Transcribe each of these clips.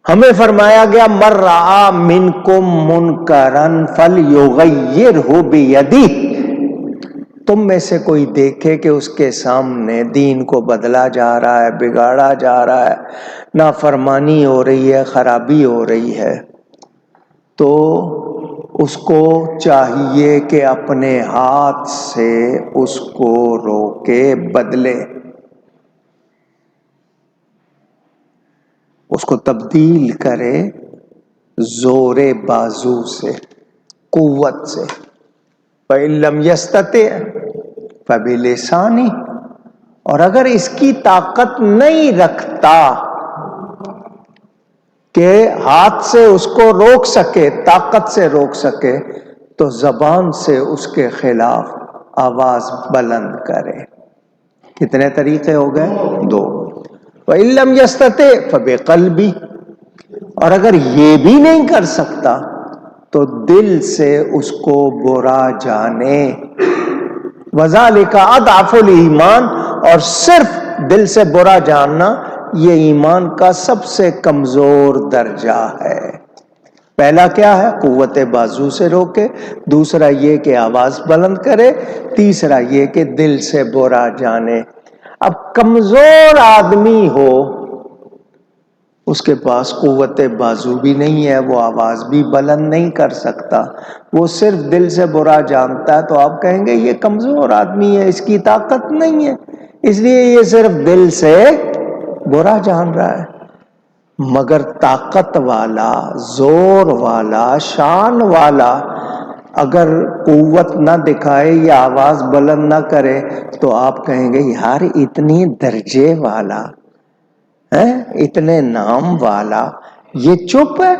ہمیں فرمایا گیا من رعا منکم منکرن فلیغیرہ بیدہ، تم میں سے کوئی دیکھے کہ اس کے سامنے دین کو بدلا جا رہا ہے، بگاڑا جا رہا ہے، نافرمانی ہو رہی ہے، خرابی ہو رہی ہے، تو اس کو چاہیے کہ اپنے ہاتھ سے اس کو روکے، بدلے، اس کو تبدیل کرے زور بازو سے، قوت سے۔ فَإِن لَّمْ يَسْتَطِعْ فَبِلِسَانِهِ، اور اگر اس کی طاقت نہیں رکھتا کہ ہاتھ سے اس کو روک سکے، طاقت سے روک سکے، تو زبان سے اس کے خلاف آواز بلند کرے۔ کتنے طریقے ہو گئے؟ 2۔ وَإِن لَّمْ يَسْتَطِعْ فَبِقَلْبِهِ، اور اگر یہ بھی نہیں کر سکتا تو دل سے اس کو برا جانے۔ وَذَلِكَ أَضْعَفُ الْإِيمَانِ، اور صرف دل سے برا جاننا یہ ایمان کا سب سے کمزور درجہ ہے۔ پہلا کیا ہے؟ قوت بازو سے روکے، دوسرا یہ کہ آواز بلند کرے، تیسرا یہ کہ دل سے برا جانے۔ اب کمزور آدمی ہو، اس کے پاس قوت بازو بھی نہیں ہے، وہ آواز بھی بلند نہیں کر سکتا، وہ صرف دل سے برا جانتا ہے، تو آپ کہیں گے یہ کمزور آدمی ہے، اس کی طاقت نہیں ہے، اس لیے یہ صرف دل سے برا جان رہا ہے۔ مگر طاقت والا، زور والا، شان والا اگر قوت نہ دکھائے یا آواز بلند نہ کرے تو آپ کہیں گے یار اتنی درجے والا ہے، اتنے نام والا، یہ چپ ہے،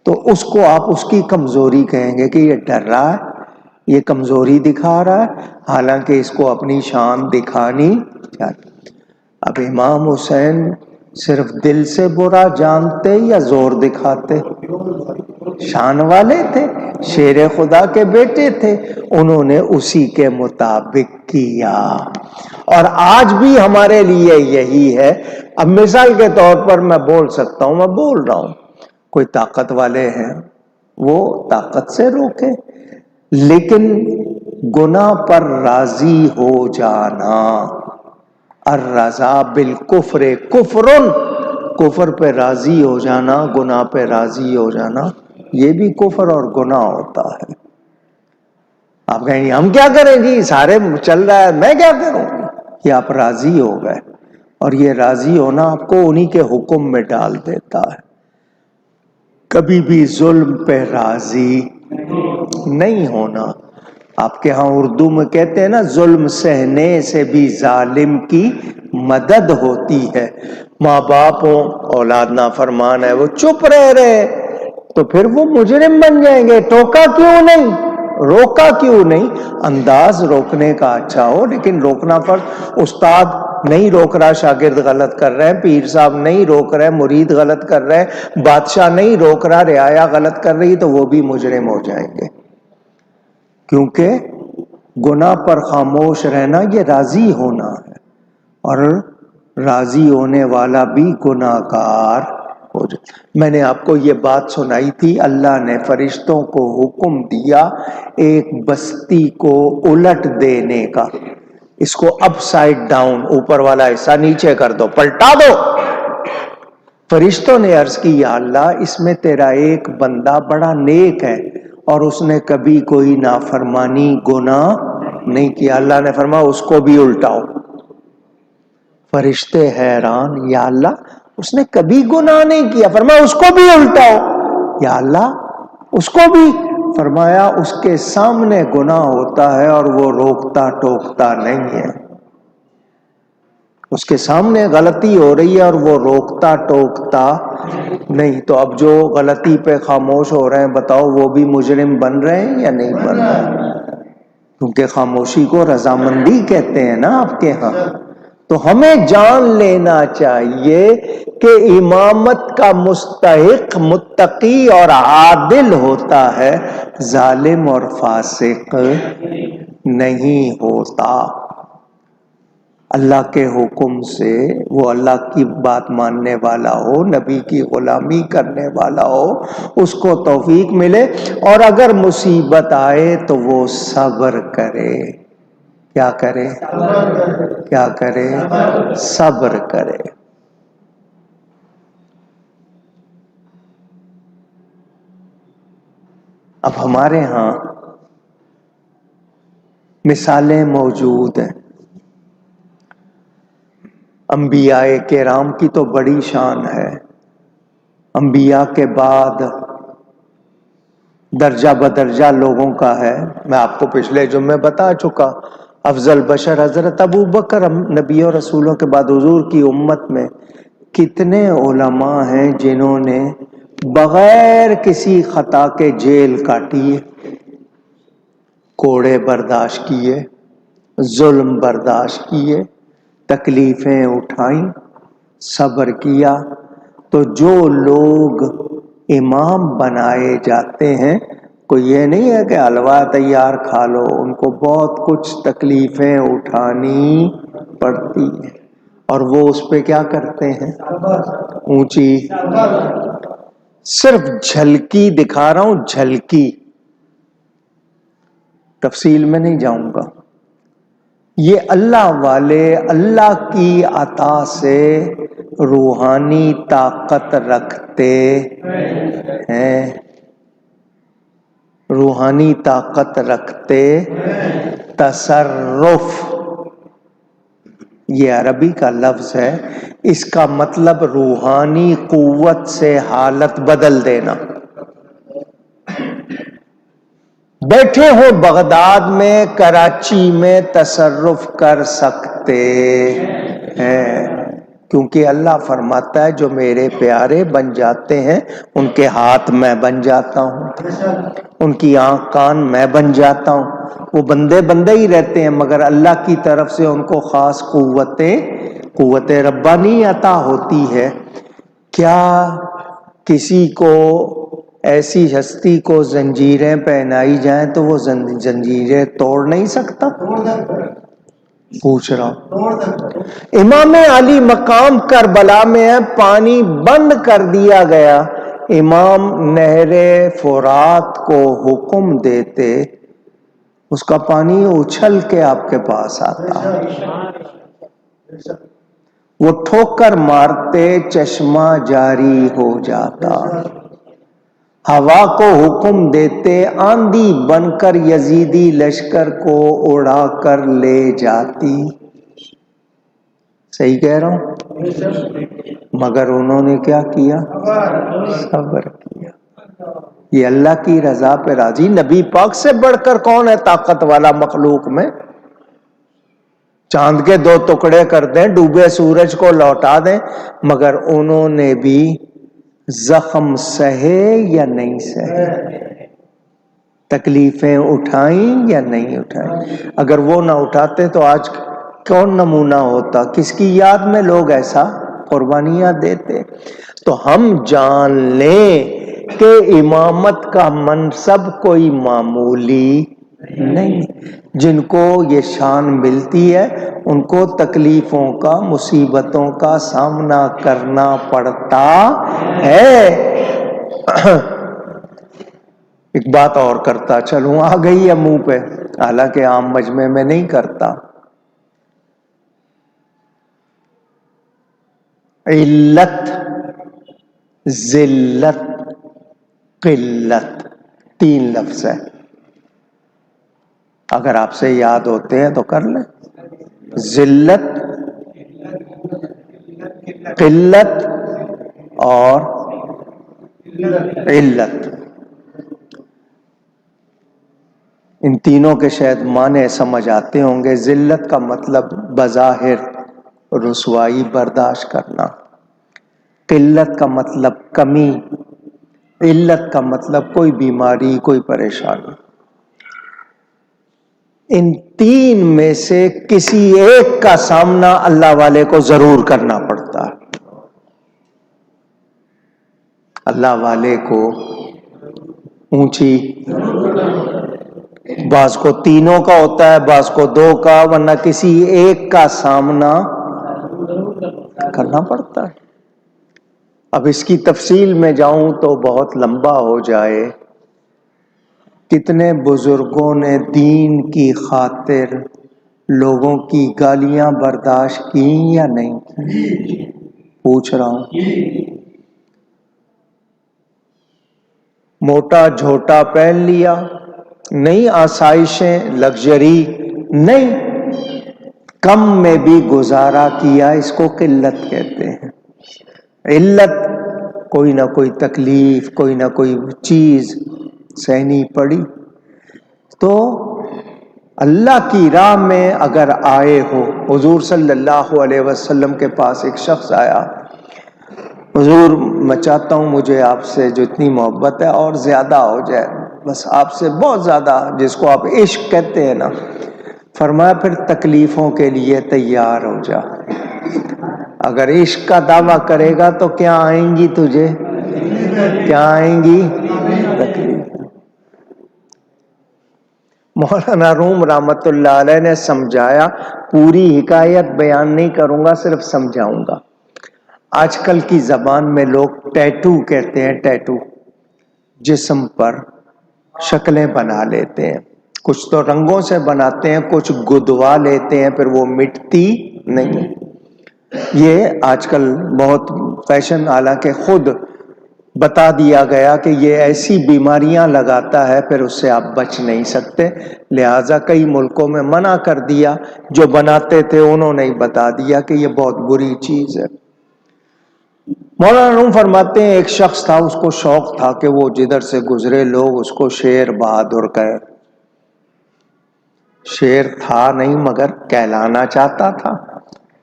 تو اس کو آپ اس کی کمزوری کہیں گے کہ یہ ڈر رہا ہے، یہ کمزوری دکھا رہا ہے، حالانکہ اس کو اپنی شان دکھانی چاہیے۔ اب امام حسین صرف دل سے برا جانتے یا زور دکھاتے؟ شان والے تھے، شیر خدا کے بیٹے تھے، انہوں نے اسی کے مطابق کیا، اور آج بھی ہمارے لیے یہی ہے۔ اب مثال کے طور پر میں بول سکتا ہوں، میں بول رہا ہوں، کوئی طاقت والے ہیں وہ طاقت سے روکے، لیکن گناہ پر راضی ہو جانا، الرضا بالکفر کفر، کفر پہ راضی ہو جانا، گناہ پہ راضی ہو جانا، یہ بھی کفر اور گناہ ہوتا ہے۔ آپ کہیں گے ہم کیا کریں جی، سارے چل رہا ہے، میں کیا کروں؟ یہ آپ راضی ہو گئے، اور یہ راضی ہونا آپ کو انہی کے حکم میں ڈال دیتا ہے۔ کبھی بھی ظلم پہ راضی نہیں ہونا۔ آپ کے ہاں اردو میں کہتے ہیں نا، ظلم سہنے سے بھی ظالم کی مدد ہوتی ہے۔ ماں باپ ہو، اولاد نافرمان ہے، وہ چپ رہے تو پھر وہ مجرم بن جائیں گے۔ ٹوکا کیوں نہیں، روکا کیوں نہیں؟ انداز روکنے کا اچھا ہو، لیکن روکنا فرض۔ استاد نہیں روک رہا شاگرد غلط کر رہے ہیں، پیر صاحب نہیں روک رہے مرید غلط کر رہے ہیں، بادشاہ نہیں روک رہا رعایا غلط کر رہی، تو وہ بھی مجرم ہو جائیں گے، کیونکہ گناہ پر خاموش رہنا یہ راضی ہونا ہے، اور راضی ہونے والا بھی گناہ گار ہو جائے۔ میں نے آپ کو یہ بات سنائی تھی، اللہ نے فرشتوں کو حکم دیا ایک بستی کو الٹ دینے کا، اس کو اپ سائڈ ڈاؤن، اوپر والا حصہ نیچے کر دو، پلٹا دو۔ فرشتوں نے عرض کی یا اللہ اس میں تیرا ایک بندہ بڑا نیک ہے اور اس نے کبھی کوئی نافرمانی گناہ نہیں کیا، اللہ نے فرمایا اس کو بھی الٹاؤ۔ فرشتے حیران، یا اللہ اس نے کبھی گناہ نہیں کیا، فرمایا اس کو بھی الٹاؤ۔ یا اللہ اس کو بھی، فرمایا اس کے سامنے گناہ ہوتا ہے اور وہ روکتا ٹوکتا نہیں ہے، اس کے سامنے غلطی ہو رہی ہے اور وہ روکتا ٹوکتا نہیں۔ تو اب جو غلطی پہ خاموش ہو رہے ہیں بتاؤ وہ بھی مجرم بن رہے ہیں یا نہیں بن رہے ہیں؟ کیونکہ خاموشی کو رضامندی کہتے ہیں نا آپ کے ہاں۔ تو ہمیں جان لینا چاہیے کہ امامت کا مستحق متقی اور عادل ہوتا ہے، ظالم اور فاسق نہیں ہوتا۔ اللہ کے حکم سے، وہ اللہ کی بات ماننے والا ہو، نبی کی غلامی کرنے والا ہو، اس کو توفیق ملے، اور اگر مصیبت آئے تو وہ صبر کرے۔ کیا کرے؟ کیا کرے؟ صبر کرے۔ اب ہمارے ہاں مثالیں موجود ہیں، انبیاء کرام کی تو بڑی شان ہے، انبیاء کے بعد درجہ بدرجہ لوگوں کا ہے۔ میں آپ کو پچھلے جمعے بتا چکا، افضل بشر حضرت ابو بکر، نبی اور رسولوں کے بعد حضور کی امت میں کتنے علماء ہیں جنہوں نے بغیر کسی خطا کے جیل کاٹی ہے، کوڑے برداشت کیے، ظلم برداشت کیے، تکلیفیں اٹھائیں، صبر کیا۔ تو جو لوگ امام بنائے جاتے ہیں، کوئی یہ نہیں ہے کہ حلوہ تیار کھا لو، ان کو بہت کچھ تکلیفیں اٹھانی پڑتی ہیں، اور وہ اس پہ کیا کرتے ہیں؟ اونچی۔ صرف جھلکی دکھا رہا ہوں، جھلکی، تفصیل میں نہیں جاؤں گا۔ یہ اللہ والے اللہ کی عطا سے روحانی طاقت رکھتے ہیں، روحانی طاقت رکھتے، تصرف، یہ عربی کا لفظ ہے، اس کا مطلب روحانی قوت سے حالت بدل دینا۔ بیٹھے ہو بغداد میں، کراچی میں، تصرف کر سکتے ہیں، کیونکہ اللہ فرماتا ہے جو میرے پیارے بن جاتے ہیں ان کے ہاتھ میں بن جاتا ہوں، ان کی آنکھ کان میں بن جاتا ہوں۔ وہ بندے بندے ہی رہتے ہیں، مگر اللہ کی طرف سے ان کو خاص قوت ربانی عطا ہوتی ہے۔ کیا کسی کو، ایسی ہستی کو زنجیریں پہنائی جائیں تو وہ زنجیریں توڑ نہیں سکتا؟ پوچھ رہا ہوں۔ امام علی مقام کربلا میں ہے، پانی بند کر دیا گیا، امام نہر فرات کو حکم دیتے، اس کا پانی اچھل کے آپ کے پاس آتا، وہ ٹھوکر مارتے چشمہ جاری ہو جاتا، ہوا کو حکم دیتے آندھی بن کر یزیدی لشکر کو اڑا کر لے جاتی۔ صحیح کہہ رہا ہوں؟ مگر انہوں نے کیا کیا؟ صبر کیا۔ یہ اللہ کی رضا پہ راضی، نبی پاک سے بڑھ کر کون ہے طاقت والا مخلوق میں؟ چاند کے 2 ٹکڑے کر دیں، ڈوبے سورج کو لوٹا دیں، مگر انہوں نے بھی زخم سہے یا نہیں سہے؟ تکلیفیں اٹھائیں یا نہیں اٹھائیں؟ اگر وہ نہ اٹھاتے تو آج کون نمونہ ہوتا؟ کس کی یاد میں لوگ ایسا قربانیاں دیتے؟ تو ہم جان لیں کہ امامت کا منصب کوئی معمولی نہیں، جن کو یہ شان ملتی ہے ان کو تکلیفوں کا، مصیبتوں کا سامنا کرنا پڑتا ہے۔ ایک بات اور کرتا چلوں، آ گئی ہے منہ پہ، حالانکہ عام مجمع میں نہیں کرتا۔ علت، ذلت، قلت، 3 لفظ ہے، اگر آپ سے یاد ہوتے ہیں تو کر لیں۔ ذلت، قلت اور علت، ان تینوں کے شاید معنی سمجھ آتے ہوں گے۔ ذلت کا مطلب بظاہر رسوائی برداشت کرنا، قلت کا مطلب کمی، علت کا مطلب کوئی بیماری، کوئی پریشانی۔ ان 3 میں سے کسی ایک کا سامنا اللہ والے کو ضرور کرنا پڑتا ہے۔ اللہ والے کو اونچی، بعض کو تینوں کا ہوتا ہے، بعض کو دو کا، ورنہ کسی ایک کا سامنا کرنا پڑتا ہے۔ اب اس کی تفصیل میں جاؤں تو بہت لمبا ہو جائے۔ کتنے بزرگوں نے دین کی خاطر لوگوں کی گالیاں برداشت کی یا نہیں کی؟ پوچھ رہا ہوں۔ موٹا جھوٹا پہن لیا، نہیں آسائشیں لگژری نہیں، کم میں بھی گزارا کیا، اس کو قلت کہتے ہیں۔ علت کوئی نہ کوئی تکلیف، کوئی نہ کوئی چیز سہنی پڑی۔ تو اللہ کی راہ میں اگر آئے ہو، حضور صلی اللہ علیہ وسلم کے پاس ایک شخص آیا، حضور میں چاہتا ہوں مجھے آپ سے جو اتنی محبت ہے اور زیادہ ہو جائے، بس آپ سے بہت زیادہ، جس کو آپ عشق کہتے ہیں نا۔ فرمایا پھر تکلیفوں کے لیے تیار ہو جا، اگر عشق کا دعویٰ کرے گا تو کیا آئیں گی تجھے؟ کیا آئیں گی؟ تکلیف۔ مولانا روم رحمت اللہ علیہ نے سمجھایا، پوری حکایت بیان نہیں کروں گا، صرف سمجھاؤں گا۔ آج کل کی زبان میں لوگ ٹیٹو کہتے ہیں، ٹیٹو جسم پر شکلیں بنا لیتے ہیں، کچھ تو رنگوں سے بناتے ہیں، کچھ گدوا لیتے ہیں، پھر وہ مٹتی نہیں۔ یہ آج کل بہت فیشن، حالانکہ خود بتا دیا گیا کہ یہ ایسی بیماریاں لگاتا ہے، پھر اس سے آپ بچ نہیں سکتے، لہٰذا کئی ملکوں میں منع کر دیا۔ جو بناتے تھے انہوں نے بتا دیا کہ یہ بہت بری چیز ہے۔ مولانا روم فرماتے ہیں ایک شخص تھا، اس کو شوق تھا کہ وہ جدھر سے گزرے لوگ اس کو شیر بہادر کہے۔ شیر تھا نہیں مگر کہلانا چاہتا تھا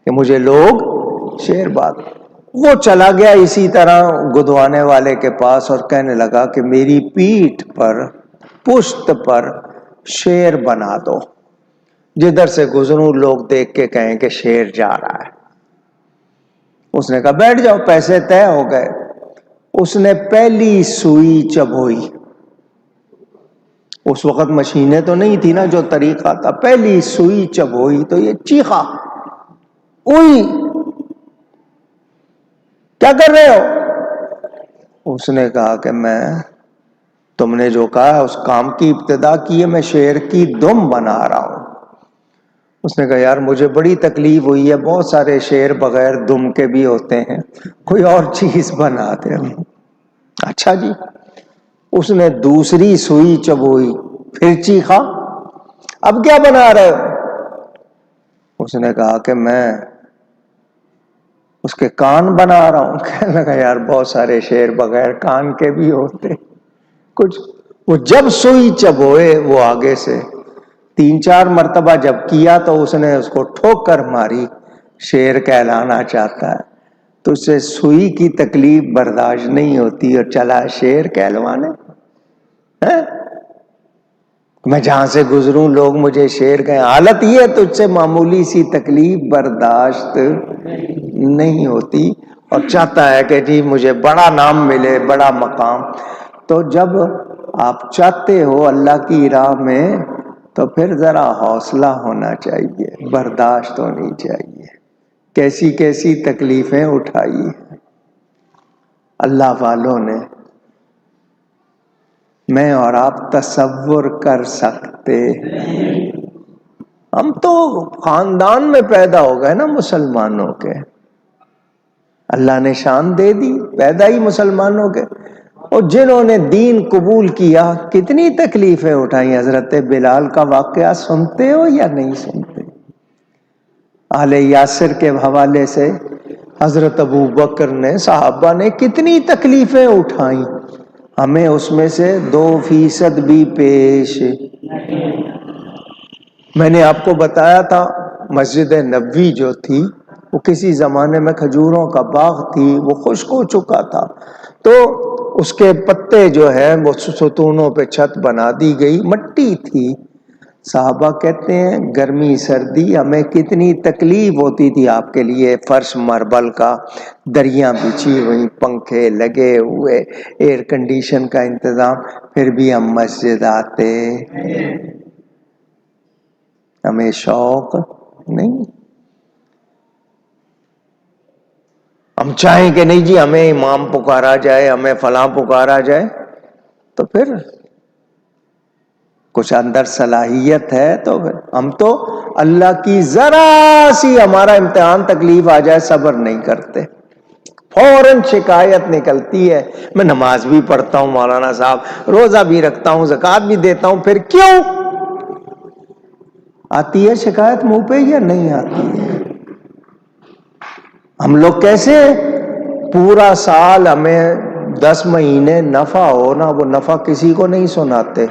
کہ مجھے لوگ شیر بہادر۔ وہ چلا گیا اسی طرح گدوانے والے کے پاس اور کہنے لگا کہ میری پیٹھ پر، پشت پر شیر بنا دو، جدھر سے گزروں لوگ دیکھ کے کہیں کہ شیر جا رہا ہے۔ اس نے کہا بیٹھ جاؤ، پیسے طے ہو گئے۔ اس نے پہلی سوئی چبھوئی، اس وقت مشینیں تو نہیں تھی نا جو طریقہ تھا، پہلی سوئی چبھوئی تو یہ چیخا، اوئی کیا کر رہے ہو؟ اس نے کہا کہ میں، تم نے جو کہا اس کام کی ابتدا کی ہے، میں شیر کی دم بنا رہا ہوں۔ اس نے کہا یار مجھے بڑی تکلیف ہوئی ہے، بہت سارے شیر بغیر دم کے بھی ہوتے ہیں، کوئی اور چیز بنا دے۔ اچھا جی۔ اس نے دوسری سوئی چبوئی، پھر چیخا، اب کیا بنا رہے ہو؟ اس نے کہا کہ میں اس کے کان بنا رہا ہوں۔ کہنے لگا یار بہت سارے شیر بغیر کان کے بھی ہوتے کچھ۔ وہ جب سوئی چبوئے، وہ آگے سے 3-4 مرتبہ جب کیا تو اس نے اس کو ٹھوک کر ماری، شیر کہلانا چاہتا ہے تو اسے سوئی کی تکلیف برداشت نہیں ہوتی اور چلا شیر کہلوانے۔ میں جہاں سے گزروں لوگ مجھے شیر کہیں، حالت یہ ہے تجھ سے معمولی سی تکلیف برداشت نہیں ہوتی اور چاہتا ہے کہ جی مجھے بڑا نام ملے، بڑا مقام۔ تو جب آپ چاہتے ہو اللہ کی راہ میں تو پھر ذرا حوصلہ ہونا چاہیے، برداشت ہونی چاہیے۔ کیسی کیسی تکلیفیں اٹھائی اللہ والوں نے، میں اور آپ تصور کر سکتے؟ ہم تو خاندان میں پیدا ہو گئے نا مسلمانوں کے، اللہ نے شان دے دی، پیدا ہی مسلمانوں کے۔ اور جنہوں نے دین قبول کیا کتنی تکلیفیں اٹھائیں۔ حضرت بلال کا واقعہ سنتے ہو یا نہیں سنتے؟ آل یاسر کے حوالے سے حضرت ابو بکر نے، صحابہ نے کتنی تکلیفیں اٹھائیں، ہمیں اس میں سے 2% بھی پیش۔ میں نے آپ کو بتایا تھا مسجد نبوی جو تھی وہ کسی زمانے میں کھجوروں کا باغ تھی، وہ خشک ہو چکا تھا، تو اس کے پتے جو ہے وہ ستونوں پہ چھت بنا دی گئی، مٹی تھی، صحابہ کہتے ہیں گرمی سردی ہمیں کتنی تکلیف ہوتی تھی آپ کے لیے، فرش مربل کا، دریاں بچھی ہوئی، پنکھے لگے ہوئے، ایئر کنڈیشن کا انتظام، پھر بھی ہم مسجد آتے، ہمیں شوق نہیں۔ ہم چاہیں کہ نہیں جی ہمیں امام پکارا جائے، ہمیں فلاں پکارا جائے، تو پھر کچھ اندر صلاحیت ہے تو ہم تو اللہ کی ذرا سی ہمارا امتحان تکلیف آ جائے صبر نہیں کرتے، فوراً شکایت نکلتی ہے۔ میں نماز بھی پڑھتا ہوں مولانا صاحب، روزہ بھی رکھتا ہوں، زکوٰۃ بھی دیتا ہوں، پھر کیوں آتی ہے شکایت منہ پہ یا نہیں آتی ہے؟ ہم لوگ کیسے پورا سال ہمیں 10 مہینے نفع ہونا، وہ نفع کسی کو نہیں سناتے،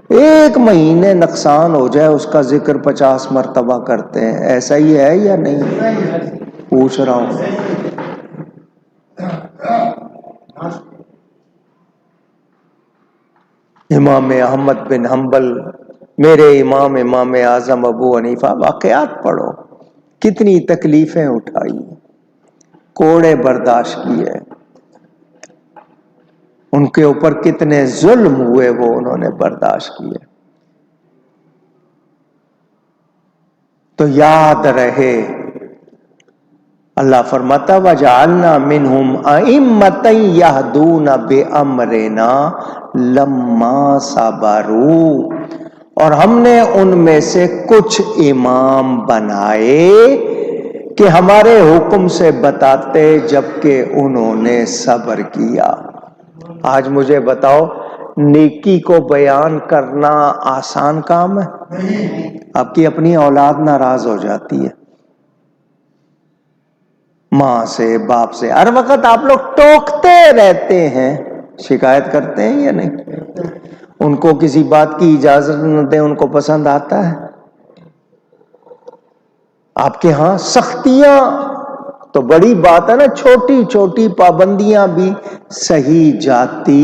ایک مہینے نقصان ہو جائے اس کا ذکر 50 مرتبہ کرتے ہیں، ایسا ہی ہے یا نہیں؟ پوچھ رہا ہوں۔ امام احمد بن حنبل، میرے امام اعظم ابو حنیفہ، واقعات پڑھو، کتنی تکلیفیں اٹھائی، کوڑے برداشت کیے، ان کے اوپر کتنے ظلم ہوئے وہ انہوں نے برداشت کیے۔ تو یاد رہے، اللہ فرماتا وَجَعَلْنَا مِنْهُمْ أَئِمَّةً يَهْدُونَ بِأَمْرِنَا لَمَّا صَبَرُوا، اور ہم نے ان میں سے کچھ امام بنائے کہ ہمارے حکم سے بتاتے جبکہ انہوں نے صبر کیا۔ آج مجھے بتاؤ نیکی کو بیان کرنا آسان کام ہے؟ آپ کی اپنی اولاد ناراض ہو جاتی ہے، ماں سے باپ سے، ہر وقت آپ لوگ ٹوکتے رہتے ہیں، شکایت کرتے ہیں یا نہیں؟ ان کو کسی بات کی اجازت نہ دیں، ان کو پسند آتا ہے؟ آپ کے ہاں سختیاں تو بڑی بات ہے نا، چھوٹی چھوٹی پابندیاں بھی سہی جاتی